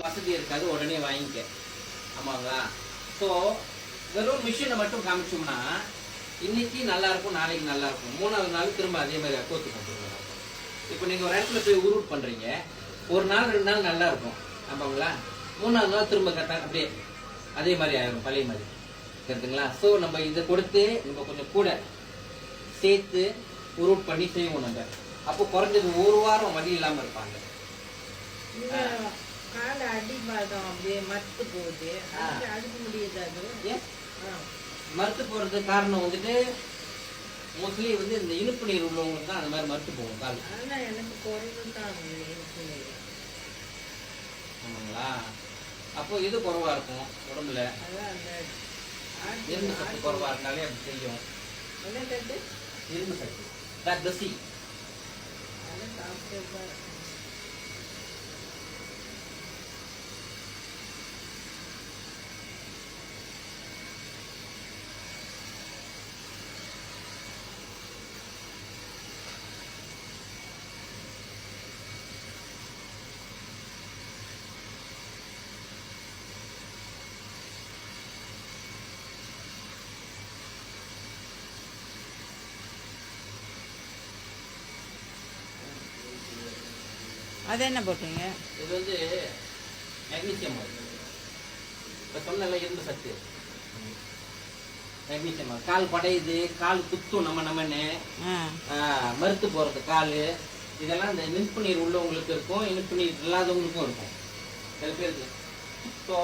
வசதி இருக்காது, உடனே வாங்கிக்க. ஆமாங்களா? ஸோ வெறும் மிஷினை மட்டும் காமிச்சோம்னா இன்னைக்கு நல்லா இருக்கும், நாளைக்கு நல்லா இருக்கும், மூணாவது நாள் திரும்ப அதே மாதிரி கோத்து கொண்டுருவோம். இப்போ நீங்கள் ஒரு இடத்துல போய் உருட் பண்ணுறீங்க, ஒரு நாள் 2 நாள் நல்லா இருக்கும். ஆமாங்களா? மூணாவது நாள் திரும்ப அப்படியே அதே மாதிரி ஆயிடும், பழைய மாதிரி. கருத்துங்களா? ஸோ நம்ம இதை கொடுத்து நம்ம கொஞ்சம் கூட சேர்த்து உருட் பண்ணி செய்வோம். நம்ம அப்போ குறைஞ்சது ஒரு வாரம் வலி இல்லாமல் இருப்பாங்க. காலை அடிபாதம் அப்படியே மறுத்து போகுது, அடுக்க முடியுது. அது ஏன் மறுத்து போகிறதுக்கு காரணம் வந்துட்டு மோஸ்ட்லி வந்து இந்த இனிப்பு நீர் உள்ளவங்களுக்கு தான் அந்த மாதிரி மறுத்து போகும் கால். ஆனால் எனக்கு குறைவு தான் இனிப்பு நீர். ஆமாங்களா? அப்போ இது குறைவா இருக்கும் உடம்புல. அதான் அந்த இரும்பு சக்தி குறைவா இருந்தாலே அப்படி செய்யும். என்ன கட்டு இரும்பு சக்தி that the sea. அதெல்லாம் சாப்பிட்டு அது என்ன போட்டீங்க? இது வந்து மெக்னீசியம் ஆயில். இப்போ சொன்னல இரும்பு சத்து மெக்னீசியம் ஆயில். கால் படையுது, கால் குத்தும், நம்மன்னு மறுத்து போறது கால். இதெல்லாம் இந்த இனிப்பு நீர் உள்ளவங்களுக்கு இருக்கும், இனிப்பு நீர் இல்லாதவங்களுக்கும் இருக்கும் சில பேருக்கு. ஸோ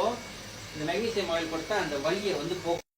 இந்த மெக்னீசியம் ஆயில் கொடுத்தா அந்த வலியை வந்து போக்கும்.